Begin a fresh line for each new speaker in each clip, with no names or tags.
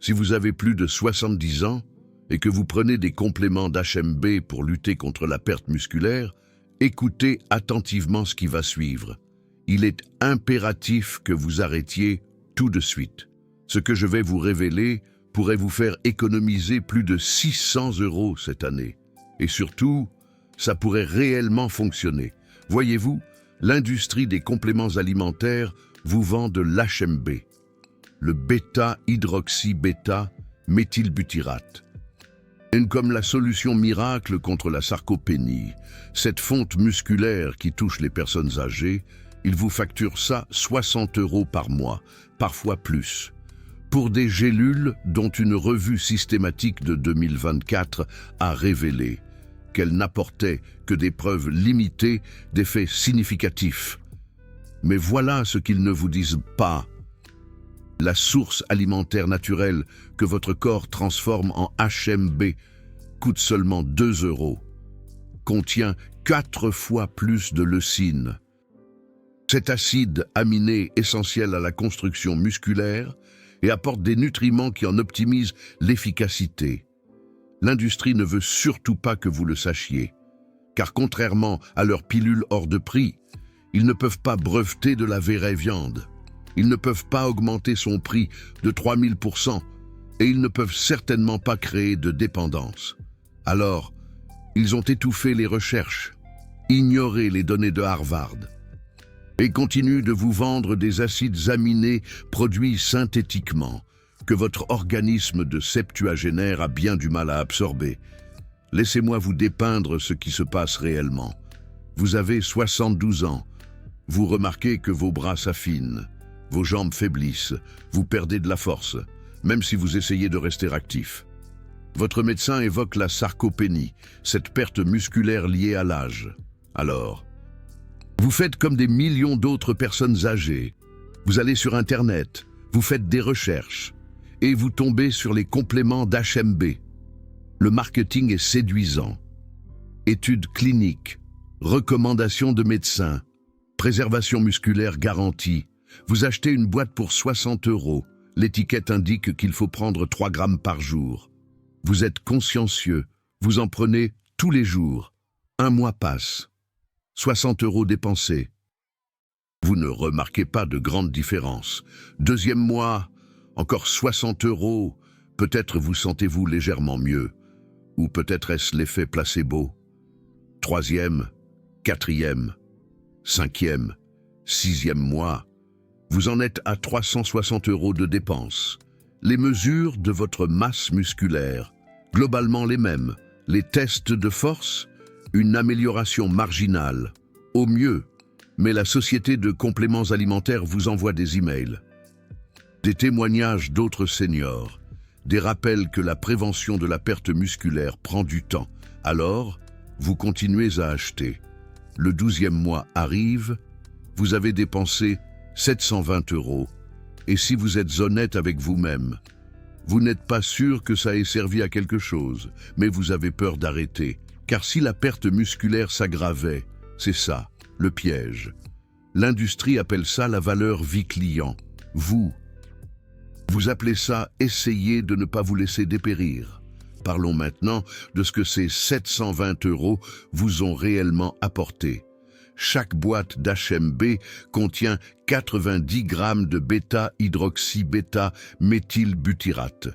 Si vous avez plus de 70 ans et que vous prenez des compléments d'HMB pour lutter contre la perte musculaire, écoutez attentivement ce qui va suivre. Il est impératif que vous arrêtiez tout de suite. Ce que je vais vous révéler pourrait vous faire économiser plus de 600 € cette année. Et surtout, ça pourrait réellement fonctionner. Voyez-vous, l'industrie des compléments alimentaires vous vend de l'HMB, le bêta-hydroxybêta-méthylbutyrate. Et comme la solution miracle contre la sarcopénie, cette fonte musculaire qui touche les personnes âgées, il vous facture ça 60 € par mois, parfois plus. Pour des gélules dont une revue systématique de 2024 a révélé qu'elles n'apportaient que des preuves limitées d'effets significatifs. Mais voilà ce qu'ils ne vous disent pas. La source alimentaire naturelle que votre corps transforme en HMB coûte seulement 2 €, contient 4 fois plus de leucine. Cet acide aminé essentiel à la construction musculaire et apporte des nutriments qui en optimisent l'efficacité. L'industrie ne veut surtout pas que vous le sachiez, car contrairement à leurs pilules hors de prix, ils ne peuvent pas breveter de la vraie viande. Ils ne peuvent pas augmenter son prix de 3000 % et ils ne peuvent certainement pas créer de dépendance. Alors, ils ont étouffé les recherches, ignoré les données de Harvard et continuent de vous vendre des acides aminés produits synthétiquement que votre organisme de septuagénaire a bien du mal à absorber. Laissez-moi vous dépeindre ce qui se passe réellement. Vous avez 72 ans. Vous remarquez que vos bras s'affinent, vos jambes faiblissent, vous perdez de la force, même si vous essayez de rester actif. Votre médecin évoque la sarcopénie, cette perte musculaire liée à l'âge. Alors, vous faites comme des millions d'autres personnes âgées. Vous allez sur Internet, vous faites des recherches et vous tombez sur les compléments d'HMB. Le marketing est séduisant. Études cliniques, recommandations de médecins, préservation musculaire garantie. Vous achetez une boîte pour 60 €. L'étiquette indique qu'il faut prendre 3 grammes par jour. Vous êtes consciencieux, vous en prenez tous les jours. Un mois passe. 60 € dépensés. Vous ne remarquez pas de grande différence. Deuxième mois, encore 60 €. Peut-être vous sentez-vous légèrement mieux. Ou peut-être est-ce l'effet placebo. Troisième, quatrième, cinquième, sixième mois. Vous en êtes à 360 € de dépenses. Les mesures de votre masse musculaire, globalement les mêmes. Les tests de force, une amélioration marginale, au mieux, mais la société de compléments alimentaires vous envoie des emails. Des témoignages d'autres seniors, des rappels que la prévention de la perte musculaire prend du temps. Alors, vous continuez à acheter. Le 12e mois arrive, vous avez dépensé 720 €. Et si vous êtes honnête avec vous-même, vous n'êtes pas sûr que ça ait servi à quelque chose, mais vous avez peur d'arrêter. Car si la perte musculaire s'aggravait, c'est ça, le piège. L'industrie appelle ça la valeur vie client. Vous appelez ça essayer de ne pas vous laisser dépérir. Parlons maintenant de ce que ces 720 € vous ont réellement apporté. Chaque boîte d'HMB contient 90 grammes de bêta-hydroxybêta-méthylbutyrate.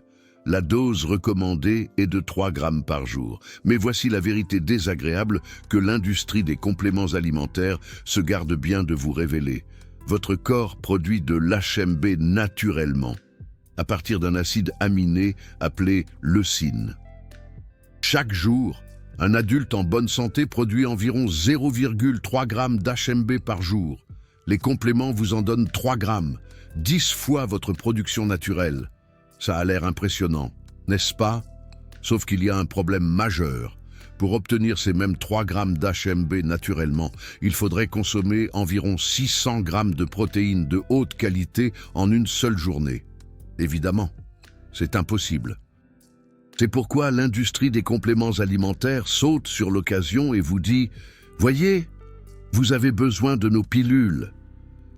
La dose recommandée est de 3 grammes par jour. Mais voici la vérité désagréable que l'industrie des compléments alimentaires se garde bien de vous révéler. Votre corps produit de l'HMB naturellement, à partir d'un acide aminé appelé leucine. Chaque jour, un adulte en bonne santé produit environ 0,3 grammes d'HMB par jour. Les compléments vous en donnent 3 grammes, 10 fois votre production naturelle. Ça a l'air impressionnant, n'est-ce pas? Sauf qu'il y a un problème majeur. Pour obtenir ces mêmes 3 grammes d'HMB naturellement, il faudrait consommer environ 600 grammes de protéines de haute qualité en une seule journée. Évidemment, c'est impossible. C'est pourquoi l'industrie des compléments alimentaires saute sur l'occasion et vous dit « Voyez, vous avez besoin de nos pilules.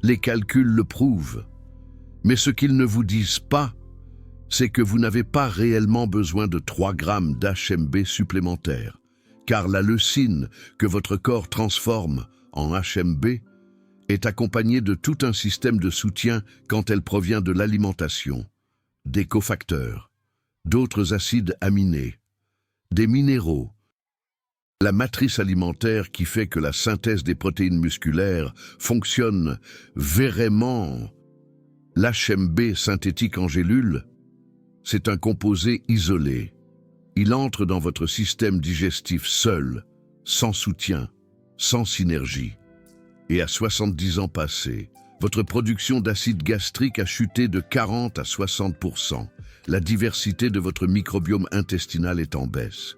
Les calculs le prouvent. » Mais ce qu'ils ne vous disent pas, c'est que vous n'avez pas réellement besoin de 3 grammes d'HMB supplémentaires, car la leucine que votre corps transforme en HMB est accompagnée de tout un système de soutien quand elle provient de l'alimentation, des cofacteurs, d'autres acides aminés, des minéraux, la matrice alimentaire qui fait que la synthèse des protéines musculaires fonctionne vraiment. L'HMB synthétique en gélule, c'est un composé isolé. Il entre dans votre système digestif seul, sans soutien, sans synergie. Et à 70 ans passés, votre production d'acide gastrique a chuté de 40 à 60%. La diversité de votre microbiome intestinal est en baisse.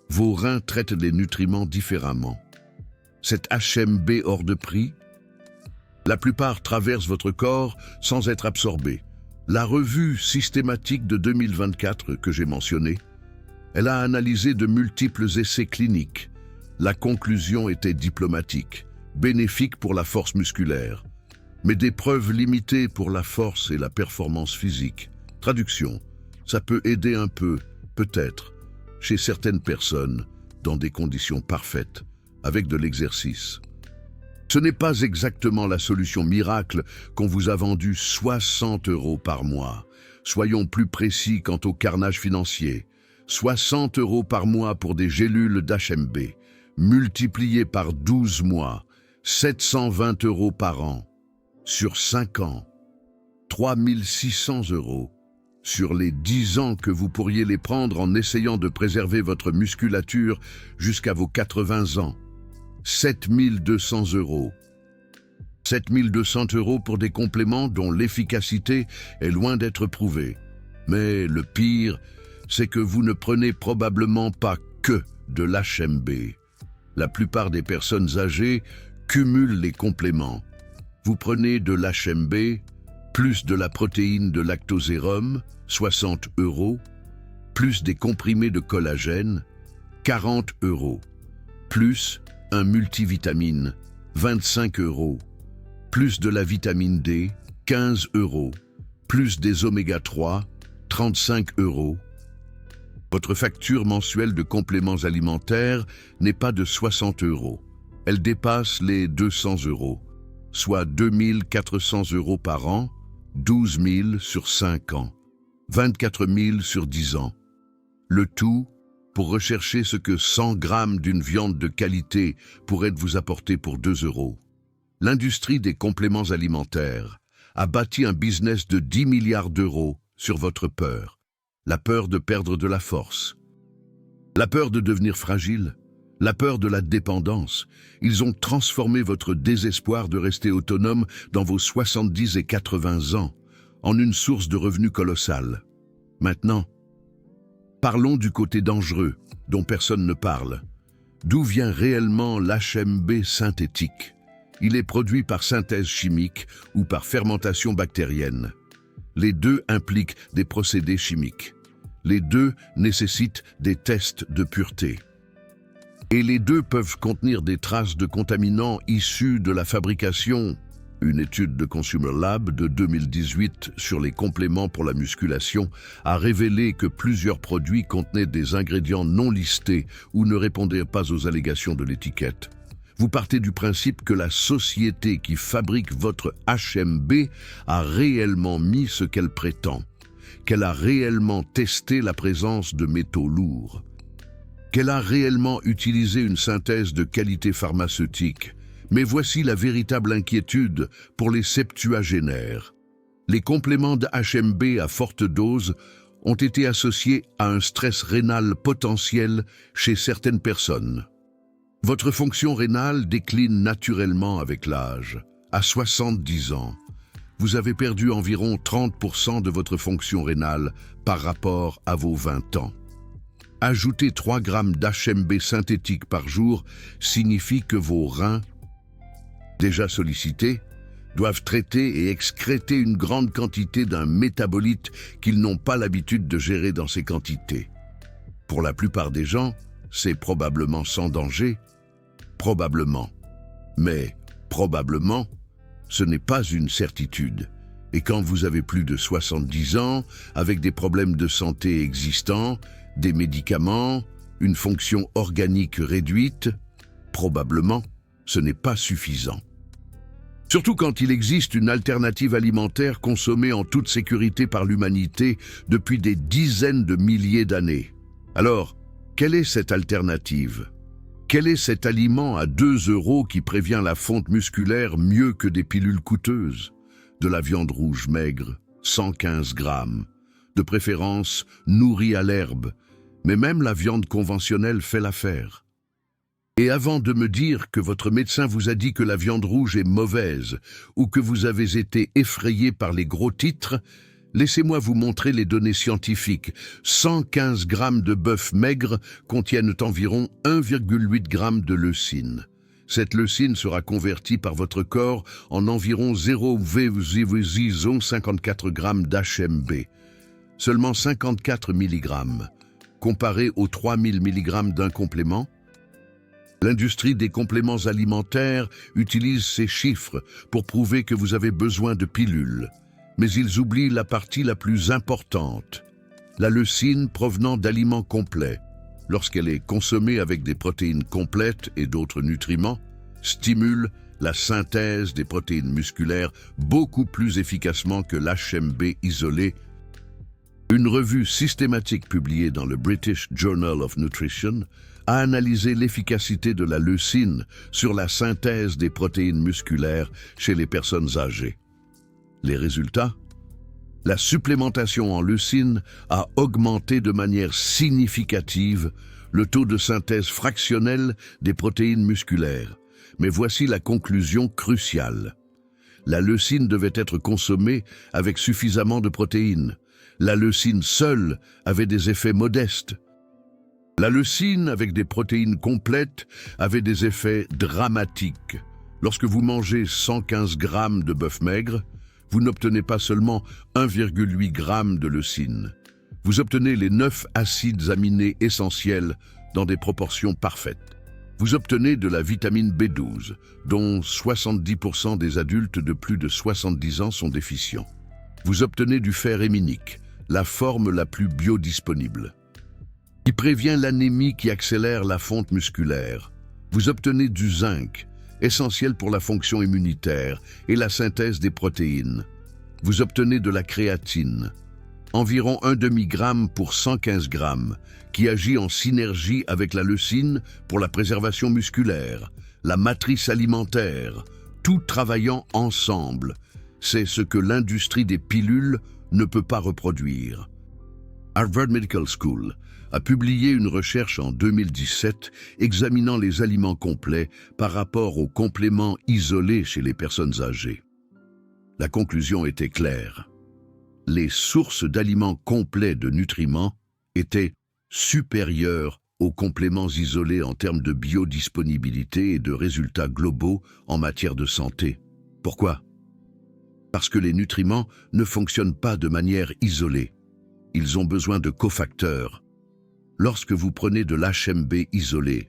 Vos reins traitent les nutriments différemment. Cet HMB hors de prix, la plupart traversent votre corps sans être absorbés. La revue systématique de 2024 que j'ai mentionnée, elle a analysé de multiples essais cliniques. La conclusion était diplomatique, bénéfique pour la force musculaire, mais des preuves limitées pour la force et la performance physique. Traduction, ça peut aider un peu, peut-être, chez certaines personnes, dans des conditions parfaites, avec de l'exercice. Ce n'est pas exactement la solution miracle qu'on vous a vendue 60 € par mois. Soyons plus précis quant au carnage financier. 60 € par mois pour des gélules d'HMB, multiplié par 12 mois, 720 € par an. Sur 5 ans, 3 600 € sur les 10 ans que vous pourriez les prendre en essayant de préserver votre musculature jusqu'à vos 80 ans. 7 200 €. 7 200 € pour des compléments dont l'efficacité est loin d'être prouvée. Mais le pire, c'est que vous ne prenez probablement pas que de l'HMB. La plupart des personnes âgées cumulent les compléments. Vous prenez de l'HMB, plus de la protéine de lactosérum, 60 €, plus des comprimés de collagène, 40 €, plus un multivitamine, 25 €, plus de la vitamine D, 15 €, plus des oméga 3, 35 €. Votre facture mensuelle de compléments alimentaires n'est pas de 60 €. Elle dépasse les 200 €, soit 2 400 € par an, 12 000 sur 5 ans, 24 000 sur 10 ans. Le tout pour rechercher ce que 100 grammes d'une viande de qualité pourrait vous apporter pour 2 €. L'industrie des compléments alimentaires a bâti un business de 10 milliards d'euros sur votre peur. La peur de perdre de la force, la peur de devenir fragile, la peur de la dépendance. Ils ont transformé votre désespoir de rester autonome dans vos 70 et 80 ans en une source de revenus colossale. Maintenant, parlons du côté dangereux dont personne ne parle. D'où vient réellement l'HMB synthétique? Il est produit par synthèse chimique ou par fermentation bactérienne. Les deux impliquent des procédés chimiques. Les deux nécessitent des tests de pureté. Et les deux peuvent contenir des traces de contaminants issus de la fabrication. Une étude de Consumer Lab de 2018 sur les compléments pour la musculation a révélé que plusieurs produits contenaient des ingrédients non listés ou ne répondaient pas aux allégations de l'étiquette. Vous partez du principe que la société qui fabrique votre HMB a réellement mis ce qu'elle prétend, qu'elle a réellement testé la présence de métaux lourds, qu'elle a réellement utilisé une synthèse de qualité pharmaceutique. Mais voici la véritable inquiétude pour les septuagénaires. Les compléments de HMB à forte dose ont été associés à un stress rénal potentiel chez certaines personnes. Votre fonction rénale décline naturellement avec l'âge. À 70 ans, vous avez perdu environ 30% de votre fonction rénale par rapport à vos 20 ans. Ajouter 3 grammes d'HMB synthétique par jour signifie que vos reins, déjà sollicités, doivent traiter et excréter une grande quantité d'un métabolite qu'ils n'ont pas l'habitude de gérer dans ces quantités. Pour la plupart des gens, c'est probablement sans danger. Probablement. Mais probablement, ce n'est pas une certitude. Et quand vous avez plus de 70 ans, avec des problèmes de santé existants, des médicaments, une fonction organique réduite, probablement, ce n'est pas suffisant. Surtout quand il existe une alternative alimentaire consommée en toute sécurité par l'humanité depuis des dizaines de milliers d'années. Alors, quelle est cette alternative? Quel est cet aliment à 2 € qui prévient la fonte musculaire mieux que des pilules coûteuses? De la viande rouge maigre, 115 grammes, de préférence nourrie à l'herbe, mais même la viande conventionnelle fait l'affaire. Et avant de me dire que votre médecin vous a dit que la viande rouge est mauvaise ou que vous avez été effrayé par les gros titres, laissez-moi vous montrer les données scientifiques. 115 grammes de bœuf maigre contiennent environ 1,8 g de leucine. Cette leucine sera convertie par votre corps en environ 0,54 g d'HMB, seulement 54 mg, comparé aux 3000 mg d'un complément. L'industrie des compléments alimentaires utilise ces chiffres pour prouver que vous avez besoin de pilules. Mais ils oublient la partie la plus importante, la leucine provenant d'aliments complets. Lorsqu'elle est consommée avec des protéines complètes et d'autres nutriments, stimule la synthèse des protéines musculaires beaucoup plus efficacement que l'HMB isolé. Une revue systématique publiée dans le British Journal of Nutrition a analysé l'efficacité de la leucine sur la synthèse des protéines musculaires chez les personnes âgées. Les résultats? La supplémentation en leucine a augmenté de manière significative le taux de synthèse fractionnelle des protéines musculaires. Mais voici la conclusion cruciale. La leucine devait être consommée avec suffisamment de protéines. La leucine seule avait des effets modestes. La leucine avec des protéines complètes avait des effets dramatiques. Lorsque vous mangez 115 grammes de bœuf maigre, vous n'obtenez pas seulement 1,8 g de leucine. Vous obtenez les 9 acides aminés essentiels dans des proportions parfaites. Vous obtenez de la vitamine B12, dont 70% des adultes de plus de 70 ans sont déficients. Vous obtenez du fer héminique, la forme la plus biodisponible, qui prévient l'anémie qui accélère la fonte musculaire. Vous obtenez du zinc, essentiel pour la fonction immunitaire et la synthèse des protéines. Vous obtenez de la créatine, environ 1/2 g pour 115 grammes, qui agit en synergie avec la leucine pour la préservation musculaire, la matrice alimentaire, tout travaillant ensemble. C'est ce que l'industrie des pilules ne peut pas reproduire. Harvard Medical School a publié une recherche en 2017 examinant les aliments complets par rapport aux compléments isolés chez les personnes âgées. La conclusion était claire. Les sources d'aliments complets de nutriments étaient supérieures aux compléments isolés en termes de biodisponibilité et de résultats globaux en matière de santé. Pourquoi? Parce que les nutriments ne fonctionnent pas de manière isolée. Ils ont besoin de cofacteurs. Lorsque vous prenez de l'HMB isolé,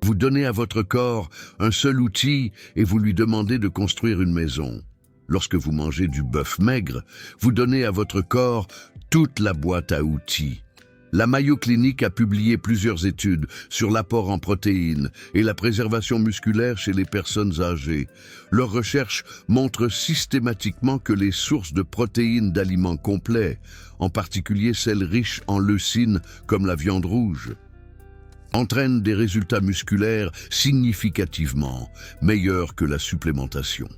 vous donnez à votre corps un seul outil et vous lui demandez de construire une maison. Lorsque vous mangez du bœuf maigre, vous donnez à votre corps toute la boîte à outils. La Mayo Clinic a publié plusieurs études sur l'apport en protéines et la préservation musculaire chez les personnes âgées. Leurs recherches montrent systématiquement que les sources de protéines d'aliments complets, en particulier celles riches en leucine comme la viande rouge, entraînent des résultats musculaires significativement meilleurs que la supplémentation.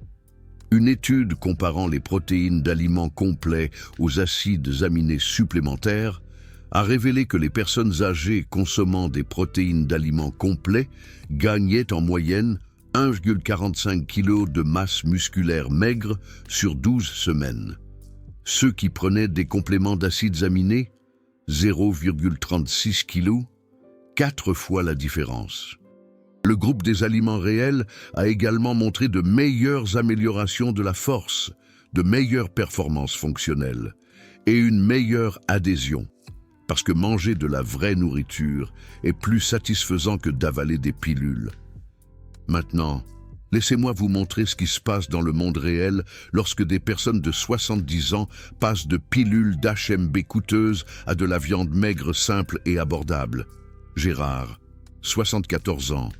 Une étude comparant les protéines d'aliments complets aux acides aminés supplémentaires a révélé que les personnes âgées consommant des protéines d'aliments complets gagnaient en moyenne 1,45 kg de masse musculaire maigre sur 12 semaines. Ceux qui prenaient des compléments d'acides aminés, 0,36 kg, 4 fois la différence. Le groupe des aliments réels a également montré de meilleures améliorations de la force, de meilleures performances fonctionnelles et une meilleure adhésion. Parce que manger de la vraie nourriture est plus satisfaisant que d'avaler des pilules. Maintenant, Laissez-moi vous montrer ce qui se passe dans le monde réel lorsque des personnes de 70 ans passent de pilules d'HMB coûteuses à de la viande maigre simple et abordable. Gérard, 74 ans.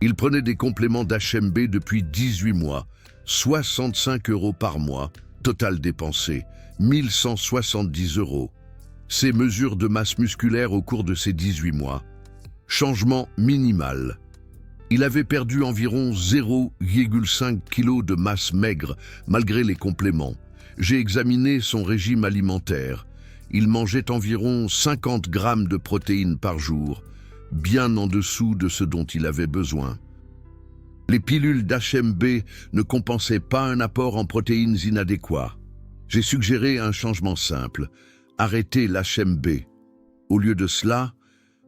Il prenait des compléments d'HMB depuis 18 mois, 65 € par mois, total dépensé, 1170 €. Ses mesures de masse musculaire au cours de ces 18 mois. Changement minimal. Il avait perdu environ 0,5 kg de masse maigre malgré les compléments. J'ai examiné son régime alimentaire. Il mangeait environ 50 grammes de protéines par jour, bien en dessous de ce dont il avait besoin. Les pilules d'HMB ne compensaient pas un apport en protéines inadéquat. J'ai suggéré un changement simple, arrêter l'HMB. Au lieu de cela,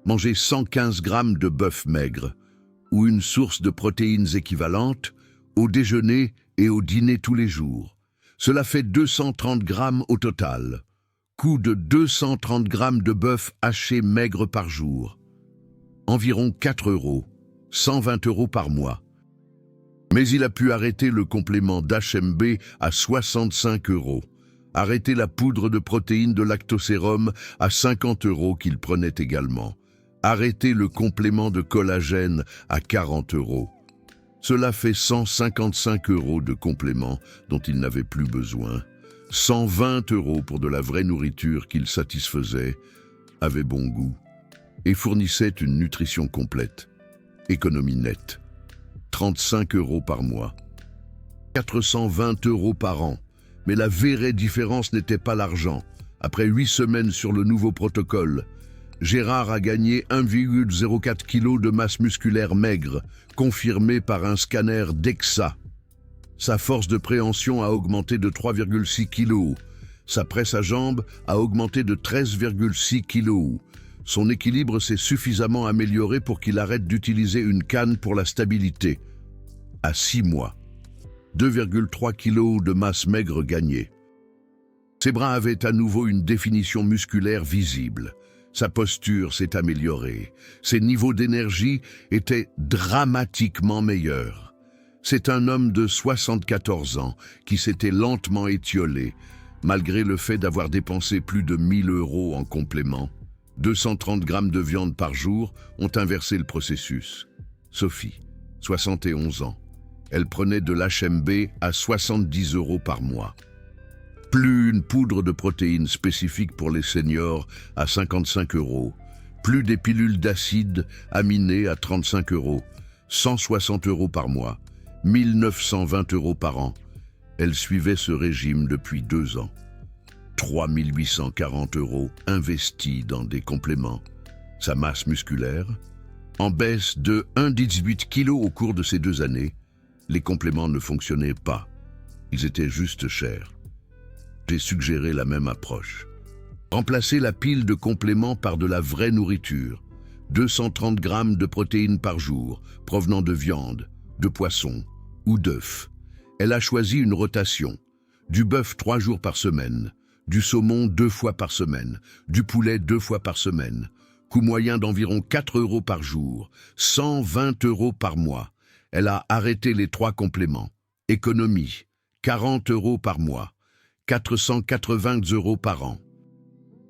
mangez 115 grammes de bœuf maigre, ou une source de protéines équivalente, au déjeuner et au dîner tous les jours. Cela fait 230 grammes au total. Coût de 230 grammes de bœuf haché maigre par jour. Environ 4 €, 120 € par mois. Mais il a pu arrêter le complément d'HMB à 65 €. Arrêter la poudre de protéines de lactosérum à 50 € qu'il prenait également. Arrêter le complément de collagène à 40 €. Cela fait 155 € de compléments dont il n'avait plus besoin. 120 € pour de la vraie nourriture qu'il satisfaisait, avait bon goût et fournissait une nutrition complète. Économie nette. 35 € par mois. 420 € par an. Mais la vraie différence n'était pas l'argent. Après 8 semaines sur le nouveau protocole, Gérard a gagné 1,04 kg de masse musculaire maigre, confirmé par un scanner DEXA. Sa force de préhension a augmenté de 3,6 kg. Sa presse à jambes a augmenté de 13,6 kg. Son équilibre s'est suffisamment amélioré pour qu'il arrête d'utiliser une canne pour la stabilité. À 6 mois, 2,3 kg de masse maigre gagnée. Ses bras avaient à nouveau une définition musculaire visible. Sa posture s'est améliorée. Ses niveaux d'énergie étaient dramatiquement meilleurs. C'est un homme de 74 ans qui s'était lentement étiolé, malgré le fait d'avoir dépensé plus de 1 000 € en complément. 230 grammes de viande par jour ont inversé le processus. Sophie, 71 ans. Elle prenait de l'HMB à 70 € par mois. Plus une poudre de protéines spécifique pour les seniors à 55 €. Plus des pilules d'acide aminé à 35 €. 160 € par mois. 1920 € par an. Elle suivait ce régime depuis 2 ans. 3 840 € investis dans des compléments. Sa masse musculaire, en baisse de 1,18 kg au cours de ces 2 années, les compléments ne fonctionnaient pas. Ils étaient juste chers. J'ai suggéré la même approche. Remplacer la pile de compléments par de la vraie nourriture. 230 grammes de protéines par jour, provenant de viande, de poisson ou d'œufs. Elle a choisi une rotation. Du bœuf 3 jours par semaine, du saumon 2 fois par semaine, du poulet 2 fois par semaine. Coût moyen d'environ 4 € par jour, 120 € par mois. Elle a arrêté les 3 compléments. Économie, 40 € par mois, 480 € par an.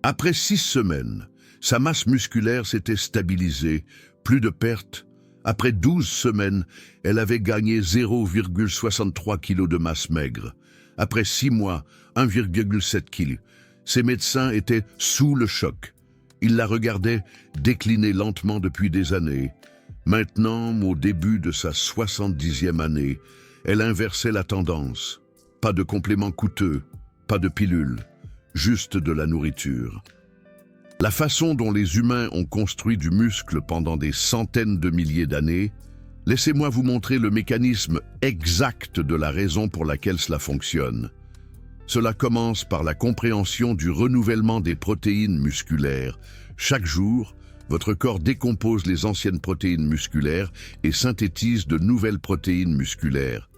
Après 6 semaines, sa masse musculaire s'était stabilisée, plus de pertes. Après 12 semaines, elle avait gagné 0,63 kg de masse maigre. Après 6 mois, 1,7 kg. Ses médecins étaient sous le choc. Ils la regardaient décliner lentement depuis des années. Maintenant, au début de sa 70e année, elle inversait la tendance. Pas de compléments coûteux, pas de pilules, juste de la nourriture. La façon dont les humains ont construit du muscle pendant des centaines de milliers d'années, laissez-moi vous montrer le mécanisme exact de la raison pour laquelle cela fonctionne. Cela commence par la compréhension du renouvellement des protéines musculaires. Chaque jour, votre corps décompose les anciennes protéines musculaires et synthétise de nouvelles protéines musculaires.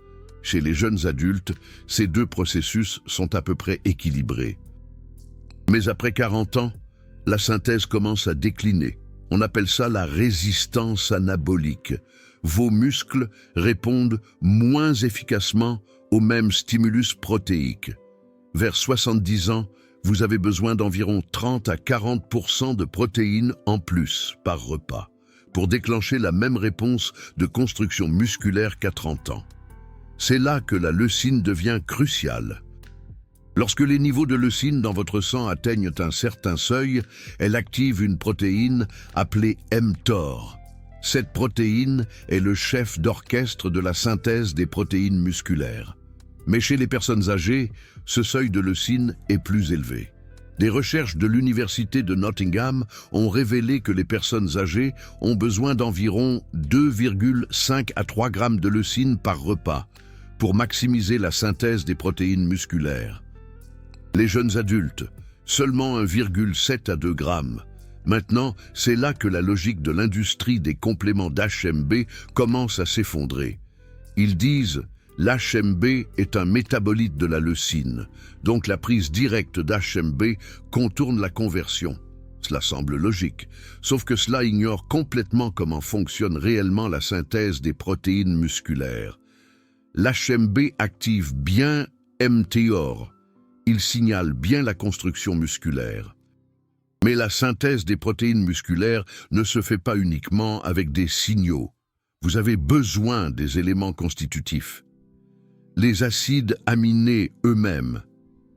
Chez les jeunes adultes, ces 2 processus sont à peu près équilibrés. Mais après 40 ans, la synthèse commence à décliner. On appelle ça la résistance anabolique. vos muscles répondent moins efficacement au même stimulus protéique. Vers 70 ans, vous avez besoin d'environ 30 à 40% de protéines en plus par repas pour déclencher la même réponse de construction musculaire qu'à 30 ans. C'est là que la leucine devient cruciale. Lorsque les niveaux de leucine dans votre sang atteignent un certain seuil, elle active une protéine appelée mTOR. Cette protéine est le chef d'orchestre de la synthèse des protéines musculaires. Mais chez les personnes âgées, ce seuil de leucine est plus élevé. Des recherches de l'Université de Nottingham ont révélé que les personnes âgées ont besoin d'environ 2,5 à 3 grammes de leucine par repas pour maximiser la synthèse des protéines musculaires. Les jeunes adultes, seulement 1,7 à 2 grammes. Maintenant, c'est là que la logique de l'industrie des compléments d'HMB commence à s'effondrer. Ils disent « l'HMB est un métabolite de la leucine, donc la prise directe d'HMB contourne la conversion ». Cela semble logique, sauf que cela ignore complètement comment fonctionne réellement la synthèse des protéines musculaires. L'HMB active bien mTOR. Il signale bien la construction musculaire. Mais la synthèse des protéines musculaires ne se fait pas uniquement avec des signaux. Vous avez besoin des éléments constitutifs. Les acides aminés eux-mêmes,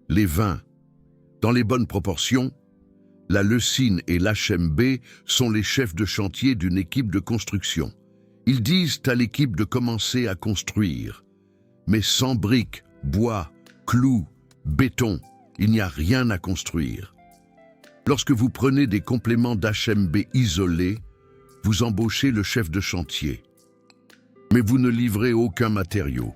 les 20, dans les bonnes proportions, la leucine et l'HMB sont les chefs de chantier d'une équipe de construction. Ils disent à l'équipe de commencer à construire. Mais sans briques, bois, clous, béton, il n'y a rien à construire. Lorsque vous prenez des compléments d'HMB isolés, vous embauchez le chef de chantier. Mais vous ne livrez aucun matériau.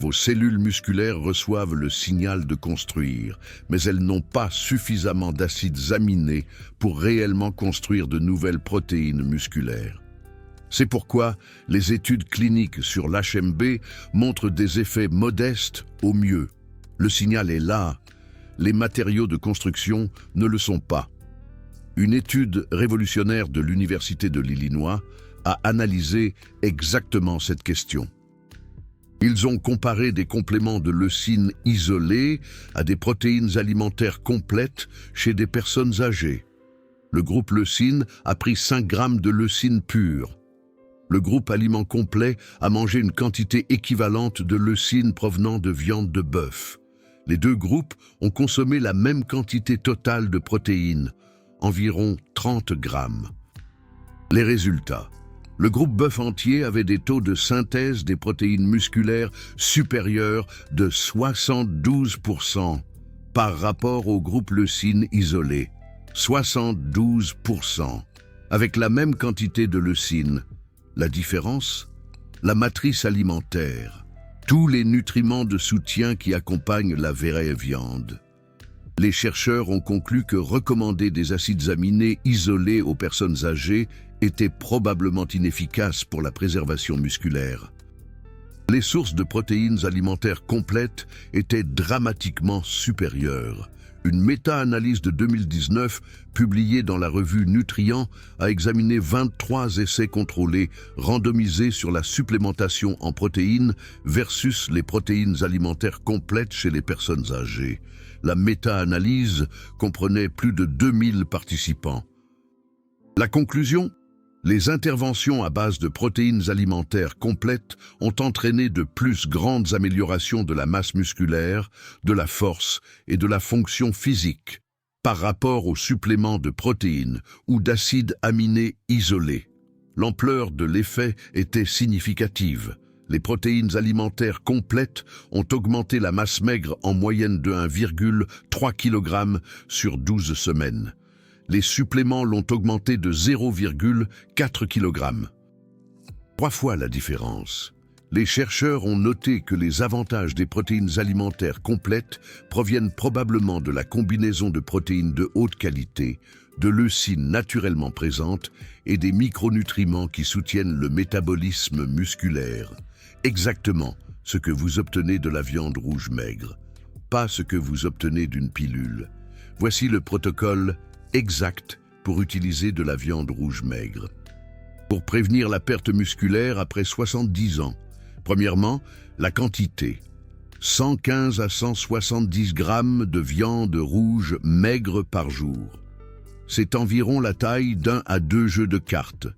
Vos cellules musculaires reçoivent le signal de construire, mais elles n'ont pas suffisamment d'acides aminés pour réellement construire de nouvelles protéines musculaires. C'est pourquoi les études cliniques sur l'HMB montrent des effets modestes au mieux. Le signal est là, les matériaux de construction ne le sont pas. Une étude révolutionnaire de l'Université de l'Illinois a analysé exactement cette question. Ils ont comparé des compléments de leucine isolés à des protéines alimentaires complètes chez des personnes âgées. Le groupe leucine a pris 5 grammes de leucine pure. Le groupe aliment complet a mangé une quantité équivalente de leucine provenant de viande de bœuf. Les deux groupes ont consommé la même quantité totale de protéines, environ 30 grammes. Les résultats. Le groupe bœuf entier avait des taux de synthèse des protéines musculaires supérieurs de 72% par rapport au groupe leucine isolé. 72%. Avec la même quantité de leucine. La différence? La matrice alimentaire. Tous les nutriments de soutien qui accompagnent la vraie viande. Les chercheurs ont conclu que recommander des acides aminés isolés aux personnes âgées était probablement inefficace pour la préservation musculaire. Les sources de protéines alimentaires complètes étaient dramatiquement supérieures. Une méta-analyse de 2019, publiée dans la revue Nutrient, a examiné 23 essais contrôlés, randomisés sur la supplémentation en protéines versus les protéines alimentaires complètes chez les personnes âgées. La méta-analyse comprenait plus de 2000 participants. La conclusion? Les interventions à base de protéines alimentaires complètes ont entraîné de plus grandes améliorations de la masse musculaire, de la force et de la fonction physique par rapport aux suppléments de protéines ou d'acides aminés isolés. L'ampleur de l'effet était significative. Les protéines alimentaires complètes ont augmenté la masse maigre en moyenne de 1,3 kg sur 12 semaines. Les suppléments l'ont augmenté de 0,4 kg. 3 fois la différence. Les chercheurs ont noté que les avantages des protéines alimentaires complètes proviennent probablement de la combinaison de protéines de haute qualité, de leucine naturellement présente et des micronutriments qui soutiennent le métabolisme musculaire. Exactement ce que vous obtenez de la viande rouge maigre, pas ce que vous obtenez d'une pilule. Voici le protocole exact pour utiliser de la viande rouge maigre. Pour prévenir la perte musculaire après 70 ans, premièrement, la quantité. 115 à 170 grammes de viande rouge maigre par jour. C'est environ la taille d'1 à 2 jeux de cartes.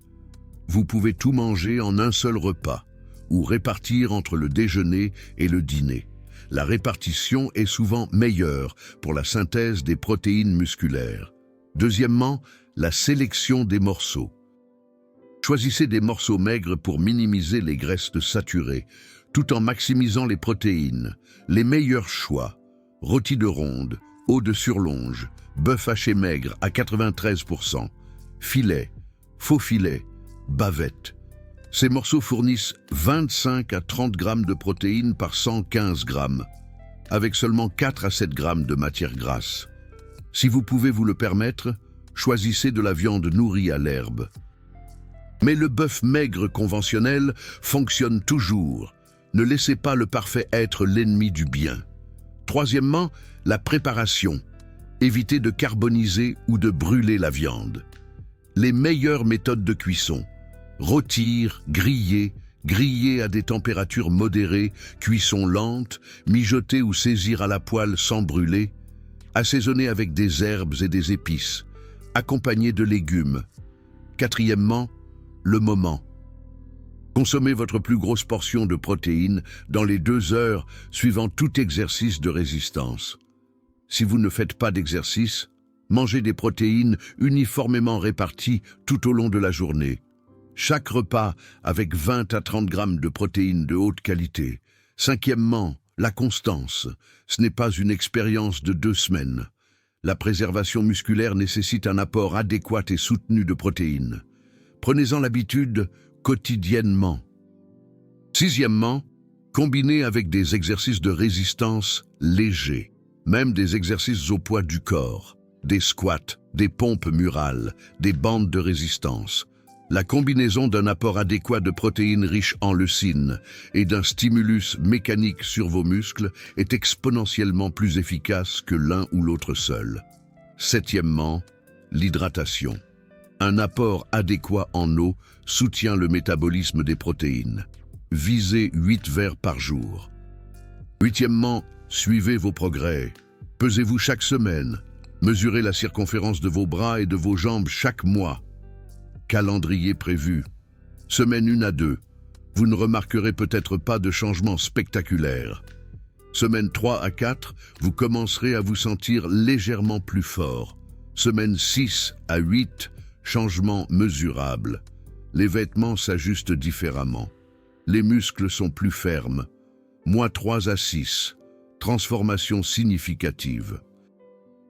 Vous pouvez tout manger en un seul repas, ou répartir entre le déjeuner et le dîner. La répartition est souvent meilleure pour la synthèse des protéines musculaires. Deuxièmement, la sélection des morceaux. Choisissez des morceaux maigres pour minimiser les graisses saturées, tout en maximisant les protéines. Les meilleurs choix: rôti de ronde, os de surlonge, bœuf haché maigre à 93%, filet, faux filet, bavette. Ces morceaux fournissent 25 à 30 grammes de protéines par 115 grammes, avec seulement 4 à 7 grammes de matière grasse. Si vous pouvez vous le permettre, choisissez de la viande nourrie à l'herbe. Mais le bœuf maigre conventionnel fonctionne toujours. Ne laissez pas le parfait être l'ennemi du bien. Troisièmement, la préparation. Évitez de carboniser ou de brûler la viande. Les meilleures méthodes de cuisson: rôtir, griller, griller à des températures modérées, cuisson lente, mijoter ou saisir à la poêle sans brûler, assaisonner avec des herbes et des épices, accompagner de légumes. Quatrièmement, le moment. Consommez votre plus grosse portion de protéines dans les 2 heures suivant tout exercice de résistance. Si vous ne faites pas d'exercice, mangez des protéines uniformément réparties tout au long de la journée. Chaque repas avec 20 à 30 grammes de protéines de haute qualité. Cinquièmement, la constance. Ce n'est pas une expérience de 2 semaines. La préservation musculaire nécessite un apport adéquat et soutenu de protéines. Prenez-en l'habitude quotidiennement. Sixièmement, combinez avec des exercices de résistance légers, même des exercices au poids du corps, des squats, des pompes murales, des bandes de résistance. La combinaison d'un apport adéquat de protéines riches en leucine et d'un stimulus mécanique sur vos muscles est exponentiellement plus efficace que l'un ou l'autre seul. Septièmement, l'hydratation. Un apport adéquat en eau soutient le métabolisme des protéines. Visez 8 verres par jour. Huitièmement, suivez vos progrès. Pesez-vous chaque semaine. Mesurez la circonférence de vos bras et de vos jambes chaque mois. Calendrier prévu. Semaine 1 à 2. Vous ne remarquerez peut-être pas de changement spectaculaire. Semaine 3 à 4, vous commencerez à vous sentir légèrement plus fort. Semaine 6 à 8, changement mesurable. Les vêtements s'ajustent différemment. Les muscles sont plus fermes. Mois 3 à 6, transformation significative.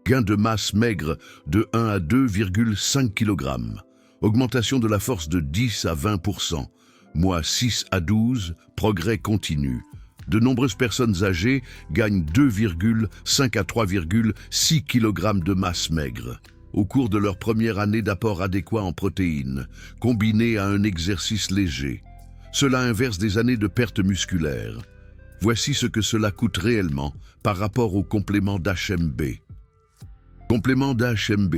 Gain de masse maigre de 1 à 2,5 kg. Augmentation de la force de 10 à 20%. Mois 6 à 12, progrès continu. De nombreuses personnes âgées gagnent 2,5 à 3,6 kg de masse maigre au cours de leur première année d'apport adéquat en protéines, combiné à un exercice léger. Cela inverse des années de perte musculaire. Voici ce que cela coûte réellement par rapport au complément d'HMB. Complément d'HMB,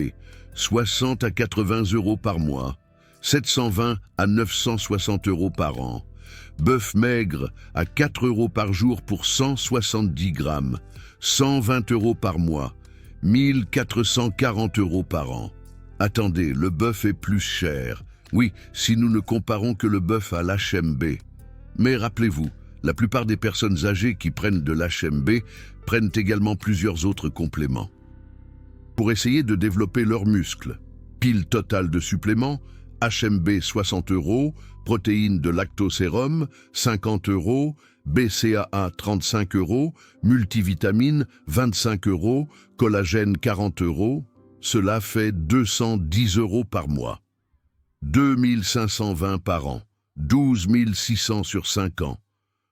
60 à 80 € par mois, 720 à 960 € par an. Bœuf maigre à 4 € par jour pour 170 grammes, 120 € par mois, 1440 € par an. Attendez, le bœuf est plus cher. Oui, si nous ne comparons que le bœuf à l'HMB. Mais rappelez-vous, la plupart des personnes âgées qui prennent de l'HMB prennent également plusieurs autres compléments. Pour essayer de développer leurs muscles, pile totale de suppléments, HMB 60 €, protéines de lactosérum 50 €, BCAA 35 €, multivitamines 25 €, collagène 40 €, cela fait 210 € par mois. 2520 par an, 12 600 sur 5 ans,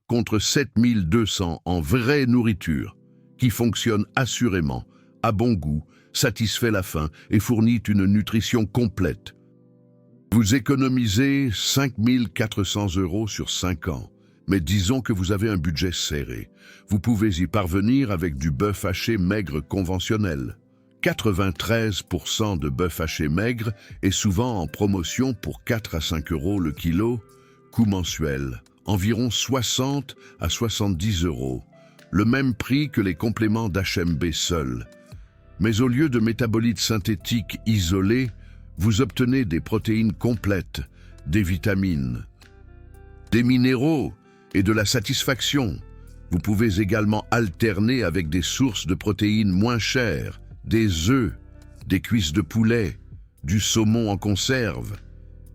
contre 7200 en vraie nourriture, qui fonctionne assurément, a bon goût, satisfait la faim et fournit une nutrition complète. Vous économisez 5 400 € sur 5 ans, mais disons que vous avez un budget serré. Vous pouvez y parvenir avec du bœuf haché maigre conventionnel. 93% de bœuf haché maigre est souvent en promotion pour 4 à 5 euros le kilo, coût mensuel, environ 60 à 70 euros, le même prix que les compléments d'HMB seuls. Mais au lieu de métabolites synthétiques isolés, vous obtenez des protéines complètes, des vitamines, des minéraux et de la satisfaction. Vous pouvez également alterner avec des sources de protéines moins chères, des œufs, des cuisses de poulet, du saumon en conserve.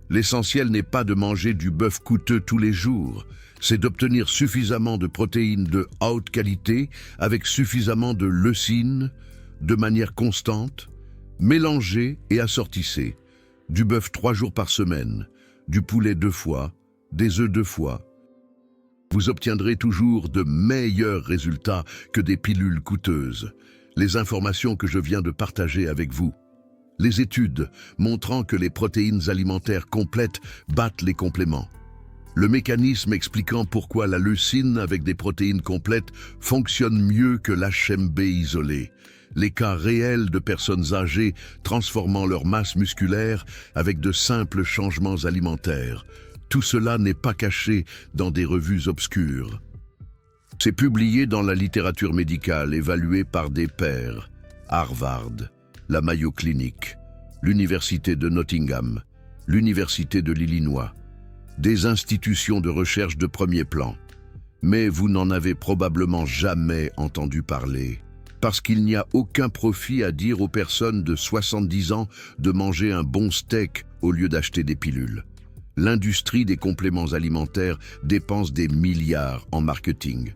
L'essentiel n'est pas de manger du bœuf coûteux tous les jours, c'est d'obtenir suffisamment de protéines de haute qualité avec suffisamment de leucine, de manière constante, mélangez et assortissez. Du bœuf 3 jours par semaine, du poulet 2 fois, des œufs 2 fois. Vous obtiendrez toujours de meilleurs résultats que des pilules coûteuses. Les informations que je viens de partager avec vous. Les études montrant que les protéines alimentaires complètes battent les compléments. Le mécanisme expliquant pourquoi la leucine avec des protéines complètes fonctionne mieux que l'HMB isolé. Les cas réels de personnes âgées transformant leur masse musculaire avec de simples changements alimentaires. Tout cela n'est pas caché dans des revues obscures. C'est publié dans la littérature médicale évaluée par des pairs, Harvard, la Mayo Clinic, l'Université de Nottingham, l'Université de l'Illinois, des institutions de recherche de premier plan. Mais vous n'en avez probablement jamais entendu parler, parce qu'il n'y a aucun profit à dire aux personnes de 70 ans de manger un bon steak au lieu d'acheter des pilules. L'industrie des compléments alimentaires dépense des milliards en marketing.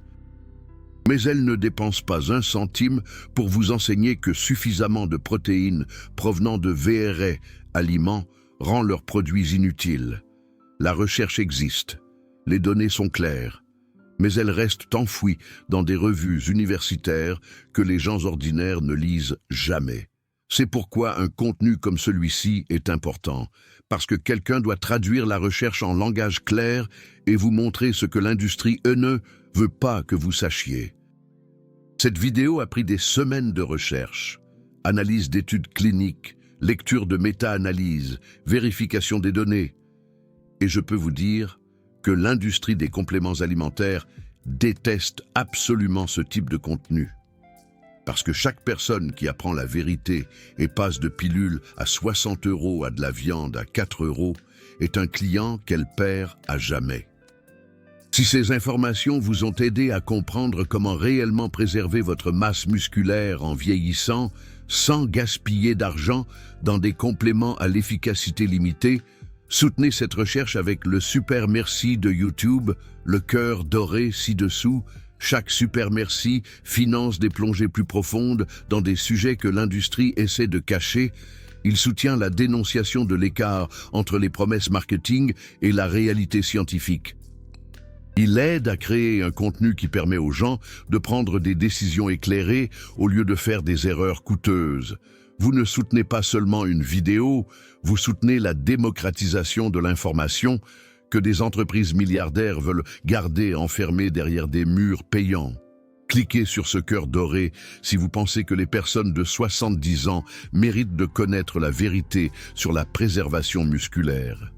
Mais elle ne dépense pas un centime pour vous enseigner que suffisamment de protéines provenant de VRA aliments rend leurs produits inutiles. La recherche existe, les données sont claires, mais elles restent enfouies dans des revues universitaires que les gens ordinaires ne lisent jamais. C'est pourquoi un contenu comme celui-ci est important, parce que quelqu'un doit traduire la recherche en langage clair et vous montrer ce que l'industrie ne veut pas que vous sachiez. Cette vidéo a pris des semaines de recherche, analyse d'études cliniques, lecture de méta-analyses, vérification des données. Et je peux vous dire que l'industrie des compléments alimentaires déteste absolument ce type de contenu. Parce que chaque personne qui apprend la vérité et passe de pilules à 60 euros à de la viande à 4 euros est un client qu'elle perd à jamais. Si ces informations vous ont aidé à comprendre comment réellement préserver votre masse musculaire en vieillissant sans gaspiller d'argent dans des compléments à l'efficacité limitée, soutenez cette recherche avec le super merci de YouTube, le cœur doré ci-dessous. Chaque super merci finance des plongées plus profondes dans des sujets que l'industrie essaie de cacher. Il soutient la dénonciation de l'écart entre les promesses marketing et la réalité scientifique. Il aide à créer un contenu qui permet aux gens de prendre des décisions éclairées au lieu de faire des erreurs coûteuses. Vous ne soutenez pas seulement une vidéo, vous soutenez la démocratisation de l'information que des entreprises milliardaires veulent garder enfermées derrière des murs payants. Cliquez sur ce cœur doré si vous pensez que les personnes de 70 ans méritent de connaître la vérité sur la préservation musculaire.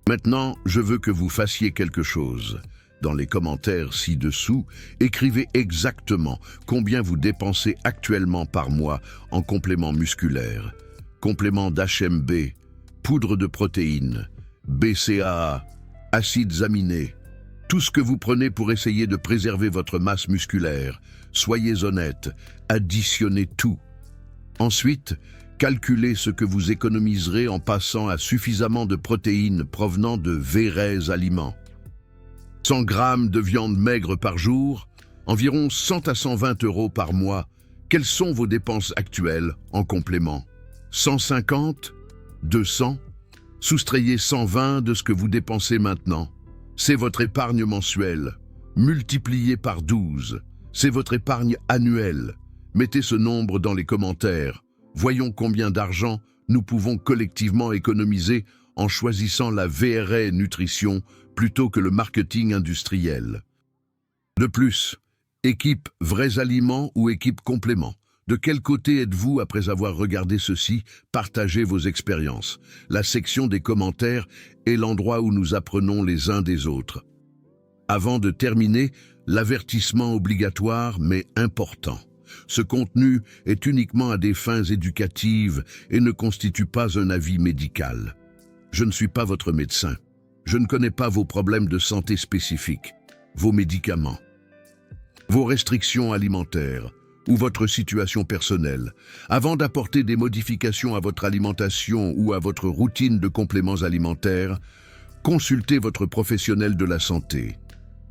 Maintenant, je veux que vous fassiez quelque chose. Dans les commentaires ci-dessous, écrivez exactement combien vous dépensez actuellement par mois en compléments musculaires, compléments d'HMB, poudre de protéines, BCAA, acides aminés, tout ce que vous prenez pour essayer de préserver votre masse musculaire. Soyez honnête, additionnez tout. Ensuite, calculez ce que vous économiserez en passant à suffisamment de protéines provenant de vrais aliments. 100 grammes de viande maigre par jour, environ 100 à 120 euros par mois. Quelles sont vos dépenses actuelles en complément? 150? 200? Soustrayez 120 de ce que vous dépensez maintenant. C'est votre épargne mensuelle. Multiplié par 12. C'est votre épargne annuelle. Mettez ce nombre dans les commentaires. Voyons combien d'argent nous pouvons collectivement économiser en choisissant la VRA nutrition plutôt que le marketing industriel. De plus, équipe vrais aliments ou équipe complément. De quel côté êtes-vous après avoir regardé ceci? Partagez vos expériences. La section des commentaires est l'endroit où nous apprenons les uns des autres. Avant de terminer, l'avertissement obligatoire mais important. Ce contenu est uniquement à des fins éducatives et ne constitue pas un avis médical. Je ne suis pas votre médecin. Je ne connais pas vos problèmes de santé spécifiques, vos médicaments, vos restrictions alimentaires ou votre situation personnelle. Avant d'apporter des modifications à votre alimentation ou à votre routine de compléments alimentaires, consultez votre professionnel de la santé.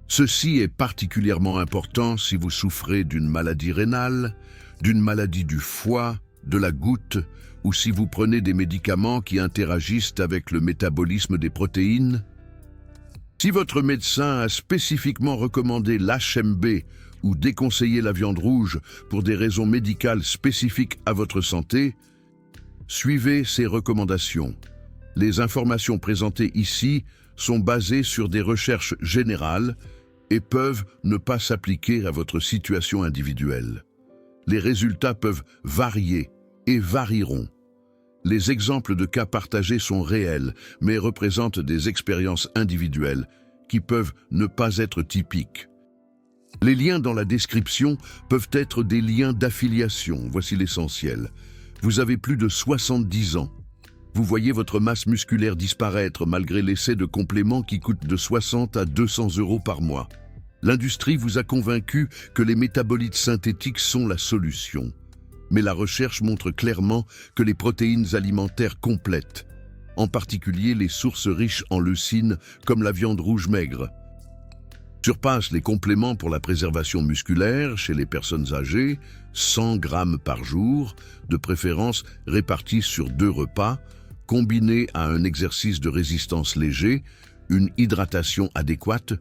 Ceci est particulièrement important si vous souffrez d'une maladie rénale, d'une maladie du foie, de la goutte, ou si vous prenez des médicaments qui interagissent avec le métabolisme des protéines. Si votre médecin a spécifiquement recommandé l'HMB ou déconseillé la viande rouge pour des raisons médicales spécifiques à votre santé, suivez ces recommandations. Les informations présentées ici sont basées sur des recherches générales et peuvent ne pas s'appliquer à votre situation individuelle. Les résultats peuvent varier et varieront. Les exemples de cas partagés sont réels, mais représentent des expériences individuelles qui peuvent ne pas être typiques. Les liens dans la description peuvent être des liens d'affiliation. Voici l'essentiel. Vous avez plus de 70 ans. Vous voyez votre masse musculaire disparaître malgré l'essai de compléments qui coûtent de 60 à 200 € par mois. L'industrie vous a convaincu que les métabolites synthétiques sont la solution. Mais la recherche montre clairement que les protéines alimentaires complètes, en particulier les sources riches en leucine comme la viande rouge maigre, surpassent les compléments pour la préservation musculaire chez les personnes âgées, 100 grammes par jour, de préférence répartis sur 2 repas, combinés à un exercice de résistance léger, une hydratation adéquate,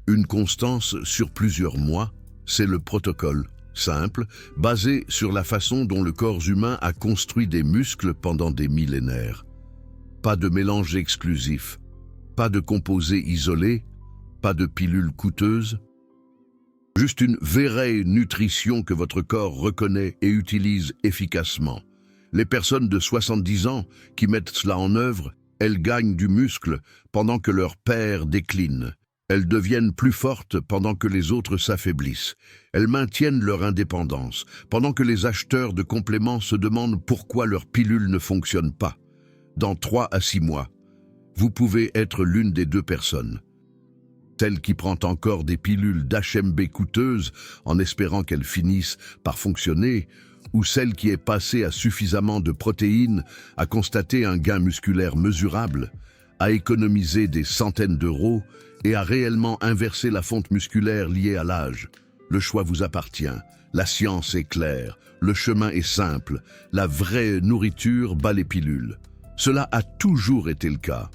une constance sur plusieurs mois. C'est le protocole simple, basé sur la façon dont le corps humain a construit des muscles pendant des millénaires. Pas de mélange exclusif, pas de composés isolés, pas de pilules coûteuses. Juste une vraie nutrition que votre corps reconnaît et utilise efficacement. Les personnes de 70 ans qui mettent cela en œuvre, elles gagnent du muscle pendant que leurs pairs déclinent. Elles deviennent plus fortes pendant que les autres s'affaiblissent. Elles maintiennent leur indépendance, pendant que les acheteurs de compléments se demandent pourquoi leur pilule ne fonctionne pas. Dans 3 à 6 mois, vous pouvez être l'une des 2 personnes. Celle qui prend encore des pilules d'HMB coûteuses en espérant qu'elles finissent par fonctionner, ou celle qui est passée à suffisamment de protéines, à constater un gain musculaire mesurable, à économiser des centaines d'euros et à réellement inverser la fonte musculaire liée à l'âge. Le choix vous appartient. La science est claire. Le chemin est simple. La vraie nourriture bat les pilules. Cela a toujours été le cas.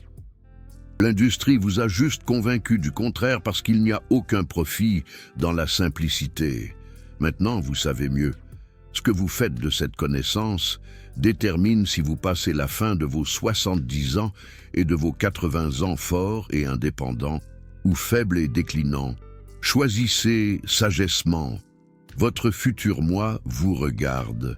L'industrie vous a juste convaincu du contraire parce qu'il n'y a aucun profit dans la simplicité. Maintenant, vous savez mieux. Ce que vous faites de cette connaissance détermine si vous passez la fin de vos 70 ans et de vos 80 ans forts et indépendants ou faibles et déclinants. Choisissez sagessement. Votre futur moi vous regarde.